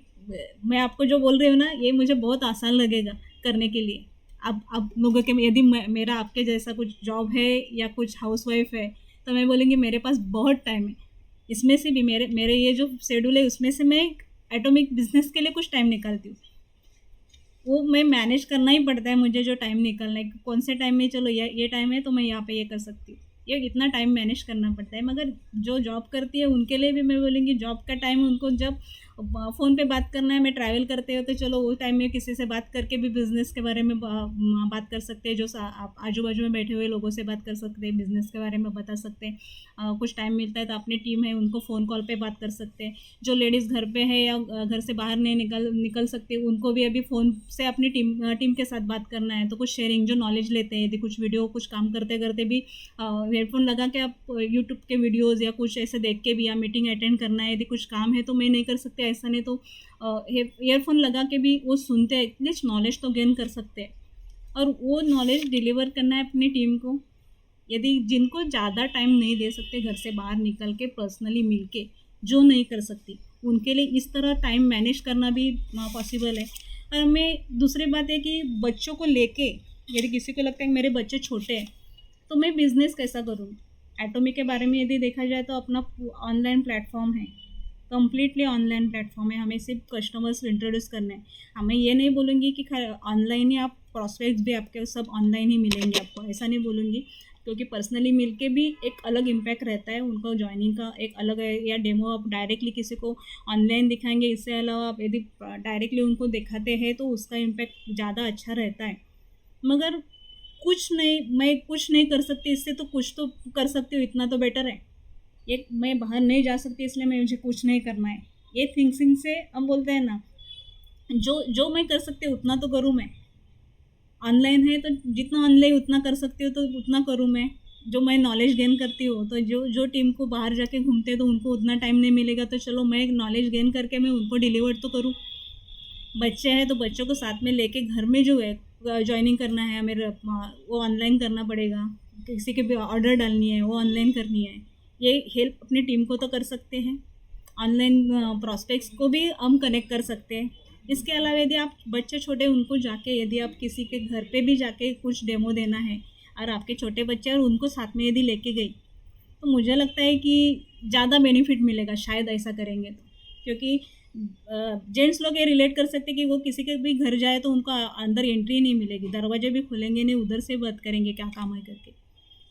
मैं आपको जो बोल रही हूँ ना ये मुझे बहुत आसान लगेगा करने के लिए। अब आप लोगों के यदि मेरा आपके जैसा कुछ जॉब है या कुछ हाउसवाइफ है तो मैं बोलूँगी मेरे पास बहुत टाइम है। इसमें से भी मेरे मेरे ये जो शेड्यूल है उसमें से मैं एटॉमिक बिजनेस के लिए कुछ टाइम निकालती हूँ। वो मैं मैनेज करना ही पड़ता है मुझे, जो टाइम निकलना है कौन से टाइम में, चलो ये टाइम है तो मैं यहाँ पे ये कर सकती हूँ, ये इतना टाइम मैनेज करना पड़ता है। मगर जो जॉब करती है उनके लिए भी मैं बोलूँगी जॉब का टाइम उनको जब फ़ोन पे बात करना है, मैं ट्रैवल करते हो तो चलो वो टाइम में किसी से बात करके भी बिज़नेस के बारे में बात कर सकते हैं, जो आप आजू बाजू में बैठे हुए लोगों से बात कर सकते हैं, बिज़नेस के बारे में बता सकते हैं। कुछ टाइम मिलता है तो अपनी टीम है उनको फ़ोन कॉल पे बात कर सकते हैं। जो लेडीज़ घर पे है या घर से बाहर नहीं निकल सकती उनको भी अभी फ़ोन से अपनी टीम के साथ बात करना है तो कुछ शेयरिंग जो नॉलेज लेते हैं, यदि कुछ वीडियो कुछ काम करते करते भी हेडफोन लगा के आप यूट्यूब के वीडियोज़ या कुछ ऐसे देख के भी, या मीटिंग अटेंड करना है, यदि कुछ काम है तो मैं नहीं कर सकते ऐसा नहीं तो ईयरफोन लगा के भी वो सुनते हैं, एटलीस्ट नॉलेज तो गेन कर सकते हैं। और वो नॉलेज डिलीवर करना है अपनी टीम को। यदि जिनको ज़्यादा टाइम नहीं दे सकते घर से बाहर निकल के पर्सनली मिल के, जो नहीं कर सकती उनके लिए इस तरह टाइम मैनेज करना भी पॉसिबल है। और मैं दूसरी बात है कि बच्चों को लेके यदि किसी को लगता है कि मेरे बच्चे छोटे हैं तो मैं बिज़नेस कैसा करूँ। एटॉमी के बारे में यदि देखा जाए तो अपना ऑनलाइन प्लेटफॉर्म है, कम्प्लीटली ऑनलाइन प्लेटफॉर्म है, हमें सिर्फ कस्टमर्स इंट्रोड्यूस करने हैं। हमें ये नहीं बोलूँगी कि ऑनलाइन ही आप प्रॉस्पेक्ट्स भी आपके सब ऑनलाइन ही मिलेंगे आपको, ऐसा नहीं बोलूँगी, क्योंकि पर्सनली मिलके भी एक अलग इम्पैक्ट रहता है, उनको जॉइनिंग का एक अलग है। या डेमो आप डायरेक्टली किसी को ऑनलाइन दिखाएंगे, इससे अलावा आप यदि डायरेक्टली उनको दिखाते हैं तो उसका इम्पैक्ट ज़्यादा अच्छा रहता है। मगर मैं कुछ नहीं कर सकती इससे, तो कुछ तो कर सकती हूँ, इतना तो बेटर है। ये मैं बाहर नहीं जा सकती इसलिए मुझे कुछ नहीं करना है, ये थिंकिंग से हम बोलते हैं ना, जो जो मैं कर सकती हूँ उतना तो करूँ मैं। ऑनलाइन है तो जितना ऑनलाइन उतना कर सकती हूँ तो उतना करूँ मैं। जो मैं नॉलेज गेन करती हूँ तो जो जो टीम को बाहर जाके घूमते हैं तो उनको उतना टाइम नहीं मिलेगा, तो चलो मैं नॉलेज गेन करके मैं उनको डिलीवर तो करूँ। बच्चे हैं तो बच्चों को साथ में लेके घर में जो है जॉइनिंग करना है मेरे, वो ऑनलाइन करना पड़ेगा। किसी के भी ऑर्डर डालनी है वो ऑनलाइन करनी है, ये हेल्प अपनी टीम को तो कर सकते हैं। ऑनलाइन प्रॉस्पेक्ट्स को भी हम कनेक्ट कर सकते हैं। इसके अलावा यदि आप बच्चे छोटे उनको जाके, यदि आप किसी के घर पे भी जाके कुछ डेमो देना है और आपके छोटे बच्चे और उनको साथ में यदि लेके गई तो मुझे लगता है कि ज़्यादा बेनिफिट मिलेगा शायद ऐसा करेंगे तो। क्योंकि जेंट्स लोग ये रिलेट कर सकते कि वो किसी के भी घर जाए तो उनको अंदर एंट्री नहीं मिलेगी, दरवाजे भी खुलेंगे नहीं, उधर से बात करेंगे क्या काम है करके।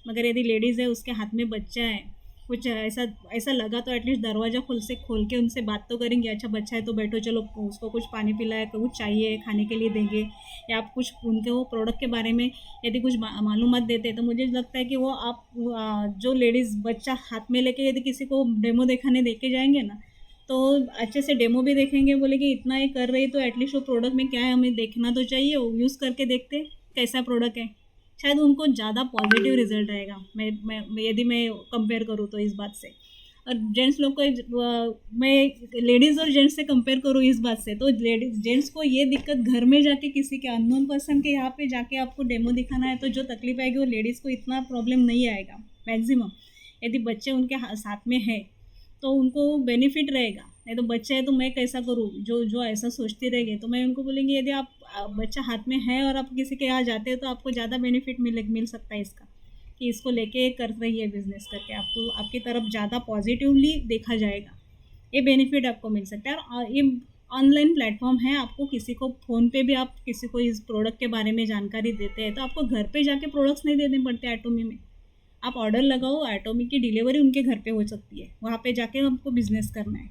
मगर यदि लेडीज़ है उसके हाथ में बच्चा है, कुछ ऐसा ऐसा लगा तो एटलीस्ट दरवाज़ा खोल के उनसे बात तो करेंगे, अच्छा बच्चा है तो बैठो, चलो उसको कुछ पानी पिलाए, कुछ चाहिए खाने के लिए देंगे, या आप कुछ उनके वो प्रोडक्ट के बारे में यदि कुछ मालूमात देते तो मुझे लगता है कि वो आप जो लेडीज़ बच्चा हाथ में लेके यदि किसी को डेमो दिखाने देके जाएंगे ना तो अच्छे से डेमो भी देखेंगे, बोले कि इतना ये कर रही तो एटलीस्ट वो प्रोडक्ट में क्या है हमें देखना तो चाहिए, वो यूज़ करके देखते कैसा प्रोडक्ट है, शायद उनको ज़्यादा पॉजिटिव रिजल्ट आएगा। यदि मैं कंपेयर करूँ तो इस बात से। और जेंट्स लोग को मैं लेडीज़ और जेंट्स से कंपेयर करूँ इस बात से, तो लेडीज जेंट्स को ये दिक्कत घर में जाके किसी के अननोन पर्सन के यहाँ पे जाके आपको डेमो दिखाना है तो जो तकलीफ आएगी वो लेडीज़ को इतना प्रॉब्लम नहीं आएगा मैक्सिमम। यदि बच्चे उनके साथ में है तो उनको बेनिफिट रहेगा, नहीं तो बच्चे है तो मैं कैसा करूँ, जो जो ऐसा सोचती रहेगी तो मैं उनको बोलेंगी यदि आप बच्चा हाथ में है और आप किसी के यहाँ जाते हो तो आपको ज़्यादा बेनिफिट मिल सकता है इसका, कि इसको लेके कर रही है बिजनेस करके, आपको आपकी तरफ ज़्यादा पॉजिटिवली देखा जाएगा। ये बेनिफिट आपको मिल सकता है। और ये ऑनलाइन प्लेटफॉर्म है, आपको किसी को फ़ोन पे भी आप किसी को इस प्रोडक्ट के बारे में जानकारी देते हैं तो आपको घर पे जाके प्रोडक्ट्स नहीं देने पड़ते एटोमी में। आप ऑर्डर लगाओ, एटोमी की डिलीवरी उनके घर पे हो सकती है, वहाँ पे जाके आपको बिजनेस करना है।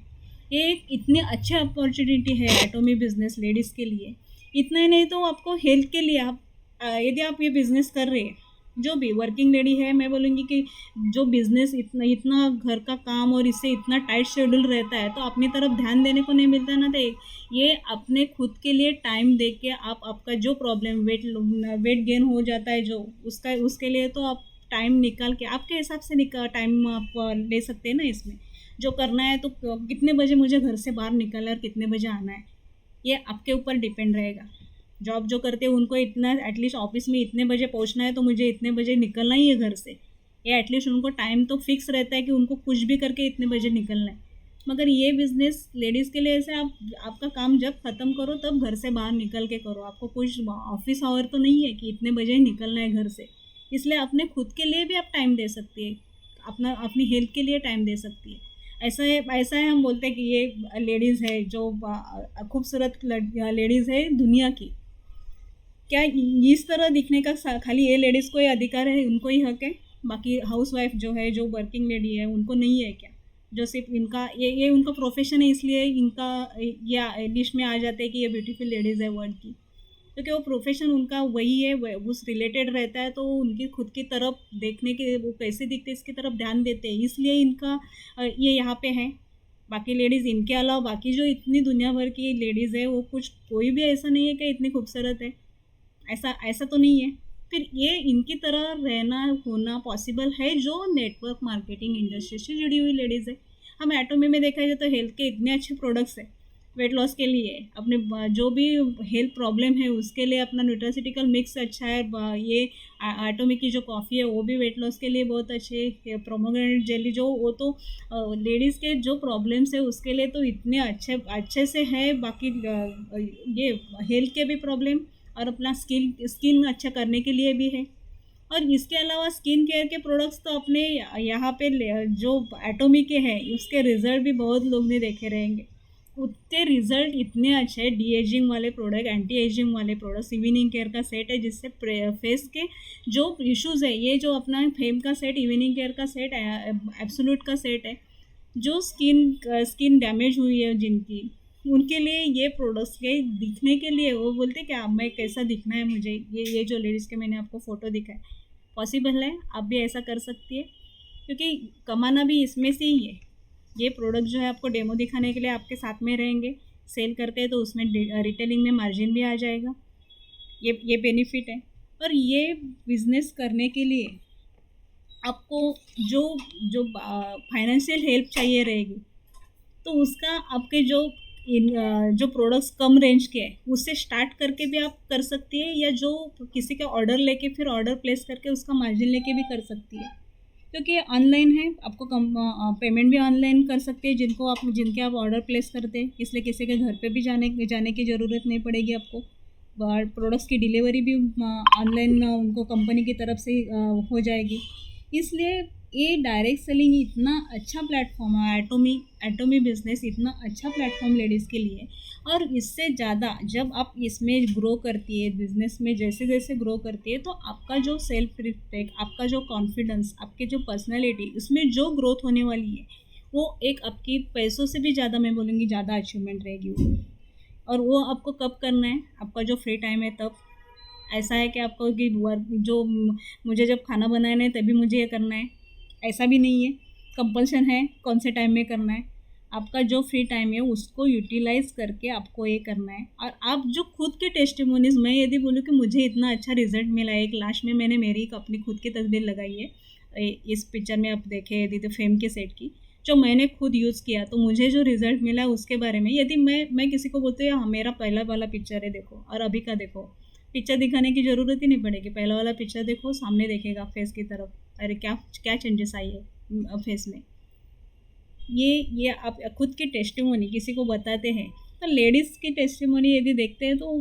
ये एक इतनी अच्छी अपॉर्चुनिटी है एटोमी बिजनेस लेडीज़ के लिए। इतना ही नहीं तो आपको हेल्थ के लिए आप यदि आप ये बिज़नेस कर रहे हैं, जो भी वर्किंग लेडी है, मैं बोलूँगी कि जो बिज़नेस इतना इतना घर का काम और इससे इतना टाइट शेड्यूल रहता है तो अपनी तरफ ध्यान देने को नहीं मिलता ना, तो ये अपने खुद के लिए टाइम दे के आप आपका जो प्रॉब्लम वेट गेन हो जाता है जो उसका उसके लिए तो आप टाइम निकाल के आपके हिसाब से टाइम आप ले सकते हैं ना इसमें। जो करना है तो कितने बजे मुझे घर से बाहर निकलना है और कितने बजे आना है, ये आपके ऊपर डिपेंड रहेगा। जॉब जो करते हैं उनको इतना एटलीस्ट ऑफिस में इतने बजे पहुंचना है तो मुझे इतने बजे निकलना ही है घर से, ये एटलीस्ट उनको टाइम तो फिक्स रहता है कि उनको कुछ भी करके इतने बजे निकलना है। मगर ये बिज़नेस लेडीज़ के लिए ऐसे आप आपका काम जब ख़त्म करो तब घर से बाहर निकल के करो, आपको कुछ ऑफिस आवर तो नहीं है कि इतने बजे ही निकलना है घर से। इसलिए अपने खुद के लिए भी आप टाइम दे सकती है, अपना अपनी हेल्थ के लिए टाइम दे सकती है। ऐसा है हम बोलते हैं कि ये लेडीज़ है जो खूबसूरत लेडीज़ है दुनिया की। क्या इस तरह दिखने का खाली ये लेडीज़ को ही अधिकार है, उनको ही हक है? बाकी हाउसवाइफ जो है, जो वर्किंग लेडी है, उनको नहीं है क्या? जो सिर्फ इनका ये उनका प्रोफेशन है इसलिए इनका या लिस्ट में आ जाते हैं कि ये ब्यूटीफुल लेडीज़ है वर्ल्ड की, क्योंकि वो प्रोफेशन उनका वही है, उस रिलेटेड रहता है, तो उनकी खुद की तरफ देखने के वो कैसे दिखते इसकी तरफ ध्यान देते हैं, इसलिए इनका ये यहाँ पे है। बाकी लेडीज़ इनके अलावा बाकी जो इतनी दुनिया भर की लेडीज़ है वो कुछ कोई भी ऐसा नहीं है कि इतनी खूबसूरत है, ऐसा ऐसा तो नहीं है। फिर ये इनकी तरह रहना होना पॉसिबल है जो नेटवर्क मार्केटिंग इंडस्ट्री से जुड़ी हुई लेडीज़ है। हम एटोमी में देखा जाए तो हेल्थ के इतने अच्छे प्रोडक्ट्स हैं वेट लॉस के लिए, अपने जो भी हेल्थ प्रॉब्लम है उसके लिए अपना न्यूट्रासिटिकल मिक्स अच्छा है। ये एटोमी की जो कॉफ़ी है वो भी वेट लॉस के लिए बहुत अच्छे है। प्रोमोग्रेनेट जेली जो वो तो लेडीज़ के जो प्रॉब्लम्स है उसके लिए तो इतने अच्छे अच्छे से है। बाकी ये हेल्थ के भी प्रॉब्लम और अपना स्किन अच्छा करने के लिए भी है। और इसके अलावा स्किन केयर के प्रोडक्ट्स तो अपने यहाँ पे जो एटोमी के हैं उसके रिज़ल्ट भी बहुत लोग ने देखे रहेंगे। उतने रिज़ल्ट इतने अच्छे हैं, डी एजिंग वाले प्रोडक्ट, एंटी एजिंग वाले प्रोडक्ट्स, इवनिंग केयर का सेट है जिससे फेस के जो इश्यूज़ है, ये जो अपना फेम का सेट, इवनिंग केयर का सेट, एब्सोल्यूट का सेट है, जो स्किन डैमेज हुई है जिनकी, उनके लिए ये प्रोडक्ट्स के दिखने के लिए वो बोलते कि अब मैं कैसा दिखना है मुझे, ये जो लेडीज़ के मैंने आपको फ़ोटो दिखाया पॉसिबल है, आप भी ऐसा कर सकती है, क्योंकि कमाना भी इसमें से ही है। ये प्रोडक्ट जो है आपको डेमो दिखाने के लिए आपके साथ में रहेंगे, सेल करते हैं तो उसमें रिटेलिंग में मार्जिन भी आ जाएगा, ये बेनिफिट है। और ये बिज़नेस करने के लिए आपको जो जो फाइनेंशियल हेल्प चाहिए रहेगी तो उसका आपके जो प्रोडक्ट्स कम रेंज के हैं उससे स्टार्ट करके भी आप कर सकती है, या जो किसी का ऑर्डर लेके फिर ऑर्डर प्लेस करके उसका मार्जिन लेके भी कर सकती है, क्योंकि ऑनलाइन है, आपको पेमेंट भी ऑनलाइन कर सकते हैं जिनके आप ऑर्डर प्लेस करते हैं, इसलिए किसी के घर पे भी जाने की ज़रूरत नहीं पड़ेगी आपको। प्रोडक्ट्स की डिलीवरी भी ऑनलाइन उनको कंपनी की तरफ से हो जाएगी। इसलिए ये डायरेक्ट सेलिंग इतना अच्छा प्लेटफॉर्म है, एटोमी बिजनेस इतना अच्छा प्लेटफॉर्म लेडीज़ के लिए। और इससे ज़्यादा जब आप इसमें ग्रो करती है, बिजनेस में जैसे जैसे ग्रो करती है तो आपका जो सेल्फ रिस्पेक्ट, आपका जो कॉन्फिडेंस, आपके जो पर्सनैलिटी, उसमें जो ग्रोथ होने वाली है वो एक आपकी पैसों से भी ज़्यादा, मैं बोलूँगी ज़्यादा अचीवमेंट रहेगी वो। और वो आपको कब करना है, आपका जो फ्री टाइम है तब। ऐसा है कि आपको कि वर्क जो मुझे जब खाना बनाना है तभी मुझे ये करना है, ऐसा भी नहीं है, कंपल्शन है कौन से टाइम में करना है। आपका जो फ्री टाइम है उसको यूटिलाइज़ करके आपको ये करना है। और आप जो खुद के टेस्टिमोनीज़, मैं यदि बोलूँ कि मुझे इतना अच्छा रिजल्ट मिला है, एक लास्ट में मैंने मेरी एक अपनी खुद की तस्वीर लगाई है, इस पिक्चर में आप देखें यदि तो फेम के सेट की, जो मैंने खुद यूज़ किया तो मुझे जो रिज़ल्ट मिला उसके बारे में यदि मैं किसी को बोलती हूँ मेरा पहला वाला पिक्चर है देखो और अभी का देखो, पिक्चर दिखाने की ज़रूरत ही नहीं पड़ेगी, पहला वाला पिक्चर देखो, सामने देखेगा फेस की तरफ, अरे क्या क्या चेंजेस आई है फेस में। ये आप खुद की टेस्टिमोनी किसी को बताते हैं तो लेडीज़ की टेस्टिमोनी यदि देखते हैं तो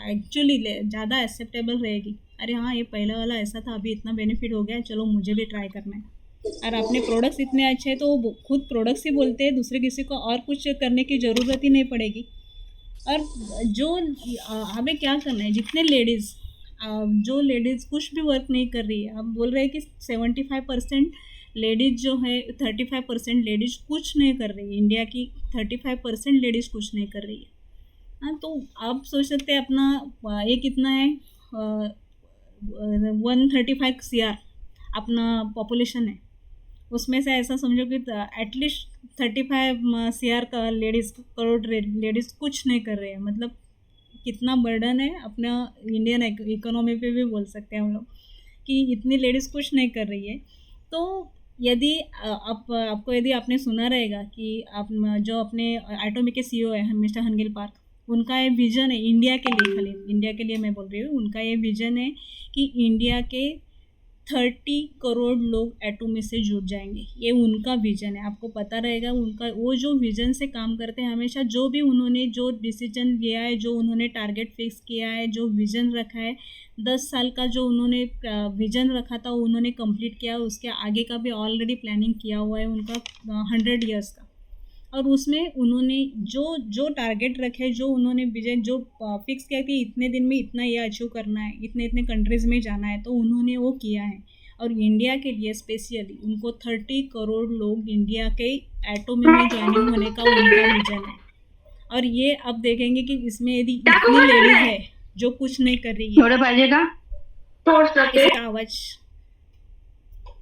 एक्चुअली ज़्यादा एक्सेप्टेबल रहेगी। अरे हाँ, ये पहला वाला ऐसा था, अभी इतना बेनिफिट हो गया, चलो मुझे भी ट्राई करना है। और अपने प्रोडक्ट्स इतने अच्छे हैं तो वो खुद प्रोडक्ट्स ही बोलते हैं, दूसरे किसी को और कुछ करने की ज़रूरत ही नहीं पड़ेगी। और जो हमें क्या करना है, जितने लेडीज़ जो लेडीज़ कुछ भी वर्क नहीं कर रही है, अब बोल रहे हैं कि 75% लेडीज़ जो है, 35% लेडीज़ कुछ नहीं कर रही है, इंडिया की 35% लेडीज़ कुछ नहीं कर रही है। हाँ, तो आप सोच सकते हैं अपना ये कितना है, 135 CR अपना पॉपुलेशन है। उसमें से ऐसा समझो कि एटलीस्ट 35 CR का लेडीज़, करोड़ लेडीज़ कुछ नहीं कर रहे हैं। मतलब कितना बर्डन है अपना इंडियन इकोनॉमी पे भी बोल सकते हैं हम लोग कि इतनी लेडीज़ कुछ नहीं कर रही है। तो यदि आपको यदि आपने सुना रहेगा कि आप जो अपने एटॉमिक के CEO है मिस्टर हनगिल पार्क, उनका ये विज़न है इंडिया के लिए, खाली इंडिया के लिए मैं बोल रही हूँ, उनका ये विज़न है कि इंडिया के 30 करोड़ लोग एटॉमी से जुड़ जाएंगे। ये उनका विज़न है, आपको पता रहेगा उनका वो जो विज़न से काम करते हैं हमेशा, जो भी उन्होंने जो डिसीजन लिया है, जो उन्होंने टारगेट फिक्स किया है, जो विज़न रखा है, 10 साल का जो उन्होंने विज़न रखा था उन्होंने कंप्लीट किया, उसके आगे का भी ऑलरेडी प्लानिंग किया हुआ है उनका 100 years का। और उसमें उन्होंने जो जो टारगेट रखे, जो उन्होंने विजन जो फिक्स किया कि इतने दिन में इतना ये अचीव करना है, इतने इतने कंट्रीज़ में जाना है, तो उन्होंने वो किया है। और इंडिया के लिए स्पेशली उनको 30 करोड़ लोग इंडिया के एटॉमी में ज्वाइनिंग होने का उनका विजन है। और ये अब देखेंगे कि इसमें यदि इतनी लेडीज़ है जो कुछ नहीं कर रही है, थोड़ा पाहिजे किसी का का आवाज़,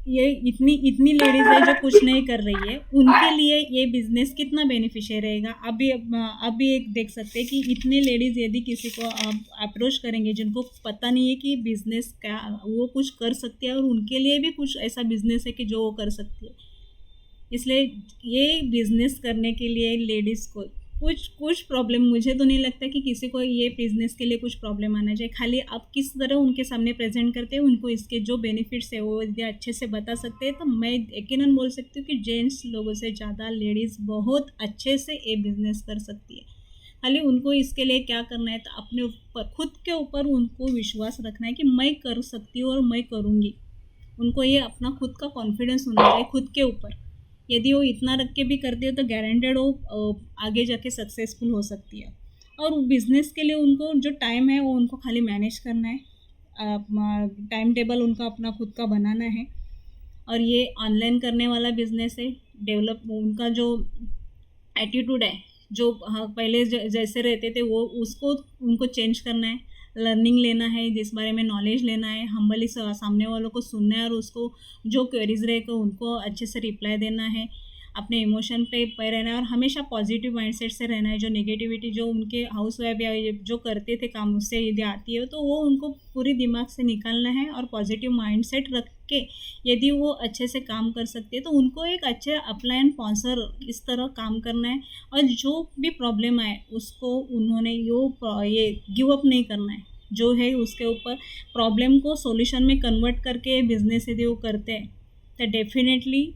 ये इतनी इतनी लेडीज़ है जो कुछ नहीं कर रही है, उनके लिए ये बिज़नेस कितना बेनिफिशियल रहेगा। अभी एक देख सकते हैं कि इतने लेडीज़ यदि किसी को अप्रोच करेंगे जिनको पता नहीं है कि बिज़नेस क्या वो कुछ कर सकती है, और उनके लिए भी कुछ ऐसा बिज़नेस है कि जो वो कर सकती है। इसलिए ये बिज़नेस करने के लिए लेडीज़ को कुछ कुछ प्रॉब्लम, मुझे तो नहीं लगता कि किसी को ये बिज़नेस के लिए कुछ प्रॉब्लम आना चाहिए। खाली आप किस तरह उनके सामने प्रेजेंट करते हैं, उनको इसके जो बेनिफिट्स है वो यदि अच्छे से बता सकते हैं, तो मैं यकीनन बोल सकती हूँ कि जेंट्स लोगों से ज़्यादा लेडीज़ बहुत अच्छे से ये बिज़नेस कर सकती है। खाली उनको इसके लिए क्या करना है, तो अपने ऊपर, खुद के ऊपर उनको विश्वास रखना है कि मैं कर सकती हूँ और मैं करूँगी। उनको ये अपना खुद का कॉन्फिडेंस होना चाहिए खुद के ऊपर। यदि वो इतना रख के भी करती है तो गारंटेड वो आगे जाके सक्सेसफुल हो सकती है। और बिज़नेस के लिए उनको जो टाइम है वो उनको खाली मैनेज करना है, टाइम टेबल उनका अपना खुद का बनाना है। और ये ऑनलाइन करने वाला बिज़नेस है, डेवलप उनका जो एटीट्यूड है, जो हाँ पहले जैसे रहते थे वो उसको उनको चेंज करना है, लर्निंग लेना है, जिस बारे में नॉलेज लेना है, हम्बली सामने वालों को सुनना है, और उसको जो क्वेरीज रहेगा उनको अच्छे से रिप्लाई देना है, अपने इमोशन पे रहना है, और हमेशा पॉजिटिव माइंडसेट से रहना है। जो नेगेटिविटी जो उनके हाउस वाइफ या जो करते थे काम उससे यदि आती है तो वो उनको पूरी दिमाग से निकालना है, और पॉजिटिव माइंडसेट रख के यदि वो अच्छे से काम कर सकते हैं तो उनको एक अच्छे अपलायन स्पॉन्सर इस तरह काम करना है। और जो भी प्रॉब्लम आए उसको उन्होंने ये गिव अप नहीं करना है, जो है उसके ऊपर प्रॉब्लम को सॉल्यूशन में कन्वर्ट करके बिजनेस यदि वो करते हैं तो डेफिनेटली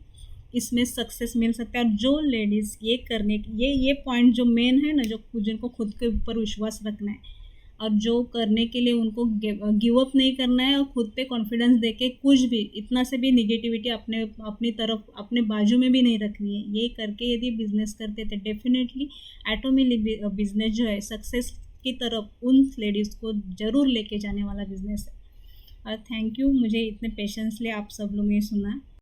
इसमें सक्सेस मिल सकता है। और जो लेडीज़ ये करने की ये पॉइंट जो मेन है ना, जो जिनको खुद के ऊपर विश्वास रखना है और जो करने के लिए उनको गिव अप नहीं करना है, और खुद पे कॉन्फिडेंस देके कुछ भी इतना से भी निगेटिविटी अपनी तरफ अपने बाजू में भी नहीं रखनी है, ये करके यदि बिजनेस करते तो डेफिनेटली एटोमी बिजनेस जो है सक्सेस की तरफ उन लेडीज़ को ज़रूर लेके जाने वाला बिजनेस है। और थैंक यू, मुझे इतने पेशेंसली आप सब लोग ने सुना।